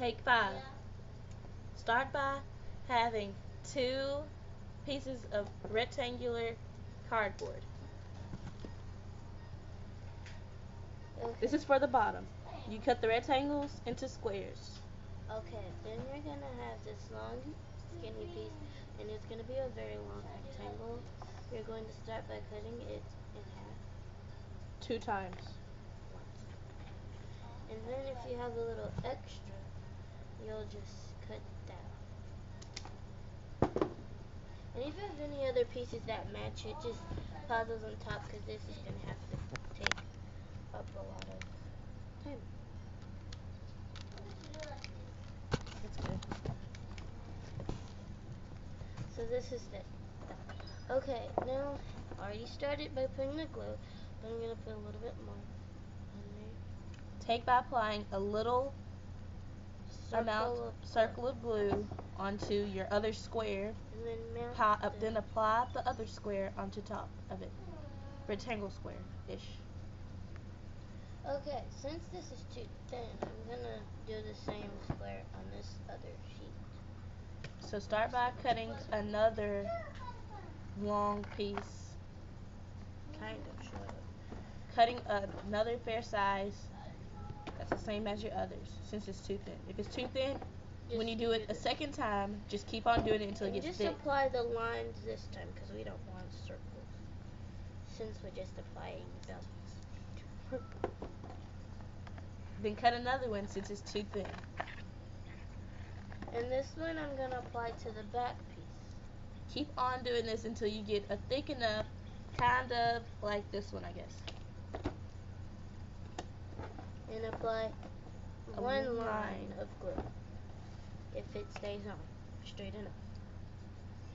Take 5. Start by having 2 pieces of rectangular cardboard. Okay. This is for the bottom. You cut the rectangles into squares. Okay, then you're gonna have this long, skinny piece, and it's gonna be a very long rectangle. You're going to start by cutting it in half 2 times. once. And then if you have a little extra, you'll just cut that off. And if you have any other pieces that match it, just pile those on top because this is gonna have to take up a lot of time. That's good. So this is that. Okay, now I already started by putting the glue, but I'm gonna put a little bit more on there. Take by applying a little circle of glue onto your other square. And then mount Then apply the other square onto top of it. Rectangle square-ish. Okay, since this is too thin, I'm gonna do the same square on this other sheet. So start by cutting another long piece. Kind of short. Cutting another fair size that's the same as your others, since it's too thin. If it's too thin, when you do it a second time, just keep on doing it until it gets just thick. Just apply the lines this time because we don't want circles. Since we're just applying bells. Then cut another one since it's too thin. And this one I'm going to apply to the back piece. Keep on doing this until you get a thick enough, kind of like this one, I guess. And apply one line of glue. If it stays on straight enough.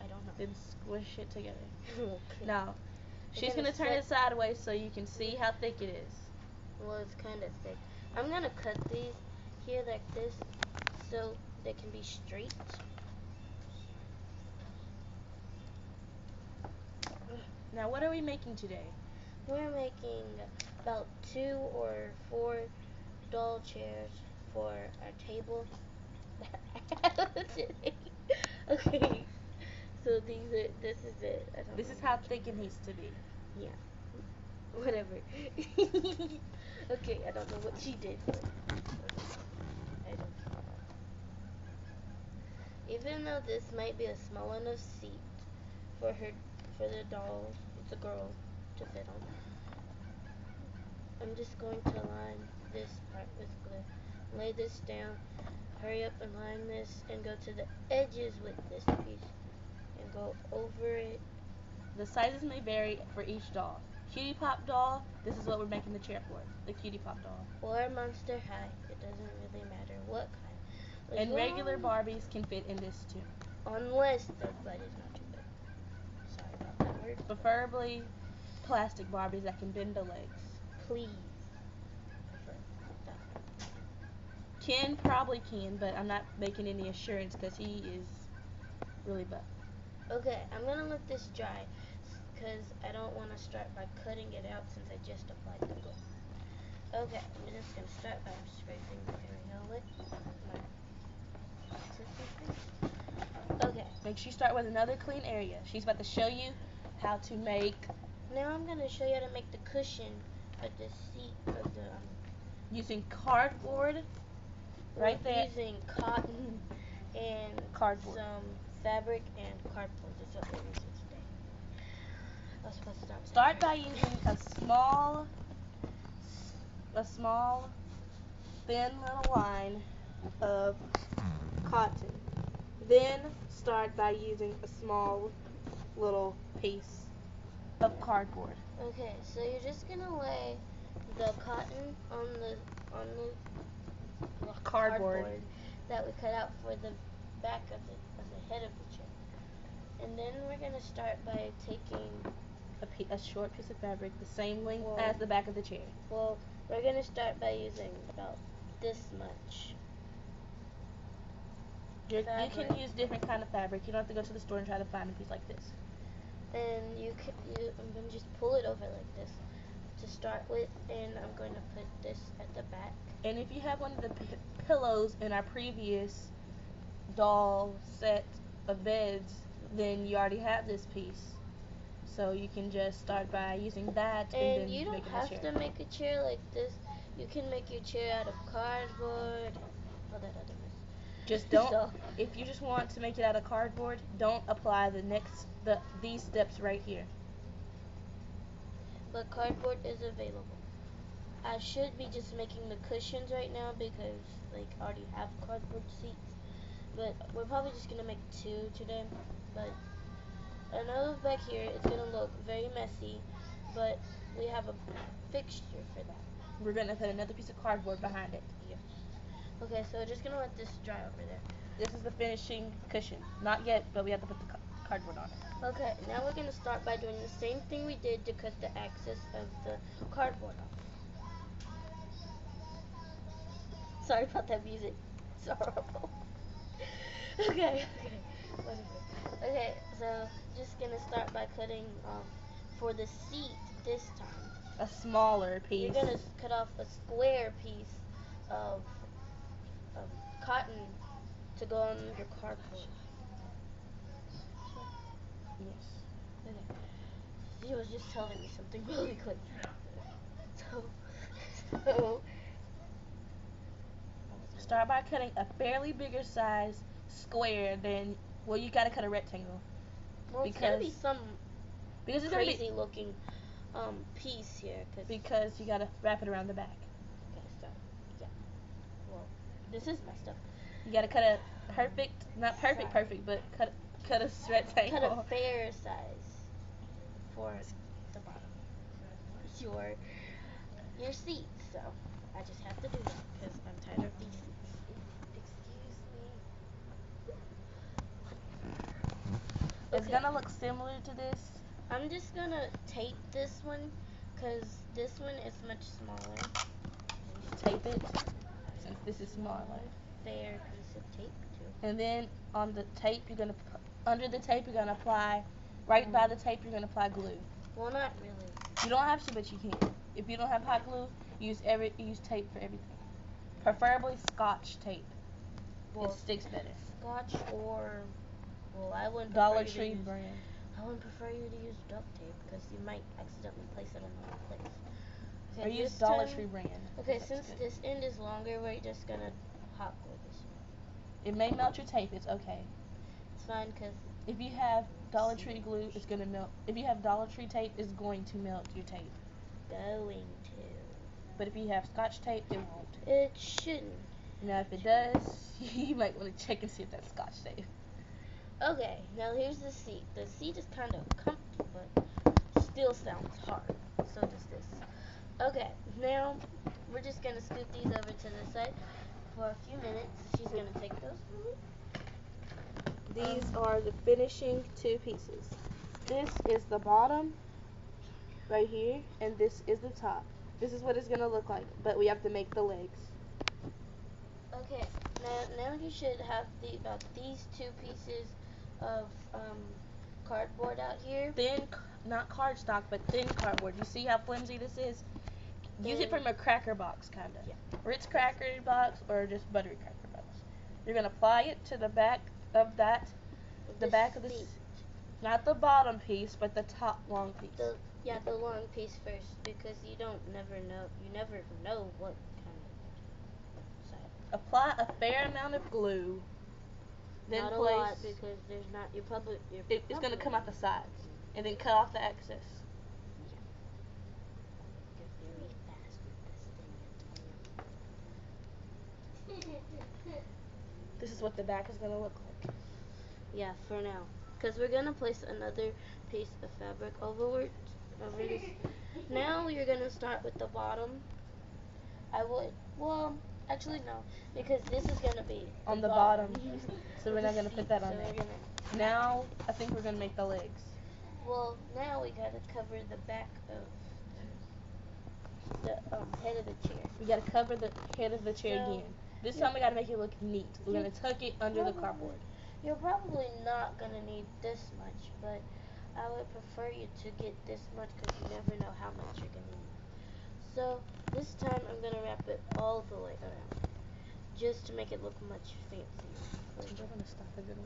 I don't know. Then squish it together. Okay. Now, she's going to turn it sideways so you can see how thick it is. Well, it's kind of thick. I'm going to cut these here like this so they can be straight. Now, what are we making today? We're making about 2 or 4 doll chairs for our table. Okay. So this is it. This is how thick it needs to be. Yeah. Whatever. Okay, I don't know what she did, but I don't know. Even though this might be a small enough seat for the doll, it's a girl, to fit on, I'm just going to line this part with glue. Lay this down, hurry up and line this, and go to the edges with this piece, and go over it. The sizes may vary for each doll. Cutie Pop doll, this is what we're making the chair for. The Cutie Pop doll. Or Monster High. It doesn't really matter what kind. And regular Barbies can fit in this too. Unless the butt is not too big. Sorry about that word. Preferably plastic Barbies that can bend the legs. Please. Prefer that. Ken probably can, but I'm not making any assurance because he is really buff. Okay, I'm going to let this dry because I don't want to start by cutting it out since I just applied the glue. Okay, I'm just going to start by scraping the area with my Okay. Make sure you start with another clean area. She's about to show you how to make... Now I'm going to show you how to make the cushion of the seat of the... using cardboard. Right there. Using cotton and cardboard. Some fabric and cardboard. That's what we're using today. I was supposed to start by using a small thin little line of cotton. Then start by using a small little piece of cardboard. Okay, so you're just gonna lay the cotton on the cardboard that we cut out for the back of the head of the chair. And then we're gonna start by taking a short piece of fabric the same length as the back of the chair. Well, we're gonna start by using about this much. You can use different kind of fabric. You don't have to go to the store and try to find a piece like this. And I'm gonna just pull it over like this. to start with, and I'm going to put this at the back. And if you have one of the pillows in our previous doll set of beds, then you already have this piece. So you can just start by using that and then you don't making have a chair. to make a chair like this. You can make your chair out of cardboard. All that other mess. Just don't. If you just want to make it out of cardboard, don't apply these steps right here. But cardboard is available. I should be just making the cushions right now because like I already have cardboard seats. But we're probably just gonna make 2 today. But I know back here it's gonna look very messy, but we have a fixture for that. We're gonna put another piece of cardboard behind it. Yeah. Okay, so we're just gonna let this dry over there. This is the finishing cushion. Not yet, but we have to put the cardboard on it. Okay, now we're gonna start by doing the same thing we did to cut the axis of the cardboard off. Sorry about that music. It's horrible. Okay, whatever. Okay, so just gonna start by cutting for the seat this time. A smaller piece. You're gonna cut off a square piece of cotton to go on your cardboard. Yes. Okay. She was just telling me something really quick. So start by cutting a fairly bigger size square than, well, you gotta cut a rectangle. Well, it's gonna be some because it's crazy looking piece here. Because you gotta wrap it around the back. Okay, so yeah. Well, this is messed up. You gotta cut a not perfect, but cut a rectangle. Cut a fair size for the bottom. Your seat. So I just have to do that because I'm tired of these seats. Excuse me. It's gonna look similar to this. I'm just gonna tape this one because this one is much smaller. Tape it since this is smaller. Fair piece of tape too. And then on the tape, under the tape, you're gonna apply. Right by the tape, you're gonna apply glue. Well, not really. You don't have to, but you can. If you don't have hot glue, use tape for everything. Preferably Scotch tape. Well, it sticks better. Scotch or, well, I wouldn't. Dollar Tree brand. I wouldn't prefer you to use duct tape because you might accidentally place it in the wrong place. Okay, or use Dollar Tree brand. Okay, since this end is longer, we're just gonna hot glue this one. It may melt your tape. It's okay. It's fine because if you have Dollar Tree glue, it's gonna melt. If you have Dollar Tree tape, it's going to melt your tape. Going to. But if you have Scotch tape, it won't. It shouldn't. Now, if it does, you might want to check and see if that's Scotch tape. Okay, now here's the seat. The seat is kind of comfy, but still sounds hard. So does this. Okay, now we're just gonna scoot these over to the side for a few minutes. She's gonna take those from me. These are the finishing 2 pieces. This is the bottom right here, and this is the top. This is what it's gonna look like, but we have to make the legs. Okay, now you should have these 2 pieces of cardboard out here. Thin, not cardstock, but thin cardboard. You see how flimsy this is? Use it from a cracker box, kind of. Yeah. Ritz cracker box or just buttery cracker box. You're gonna apply it to the back of that, the back of the seat. Not the bottom piece, but the top long piece. The long piece first, because you never know what kind of side. Apply a fair amount of glue. Then not place. A lot because there's not. It's gonna come out the sides, and then cut off the excess. This is what the back is gonna look like. Yeah, for now, because we're gonna place another piece of fabric over this. Now you're gonna start with the bottom. Actually no, because this is gonna be on the bottom. So we're not gonna put that on there. Now I think we're gonna make the legs. Well, now we gotta cover the back of the head of the chair. We gotta cover the head of the chair again. This time we gotta make it look neat. We're gonna tuck it under the cardboard. You're probably not gonna need this much, but I would prefer you to get this much because you never know how much you're gonna need. So this time I'm gonna wrap it all the way around, just to make it look much fancier. We're gonna stop a good one.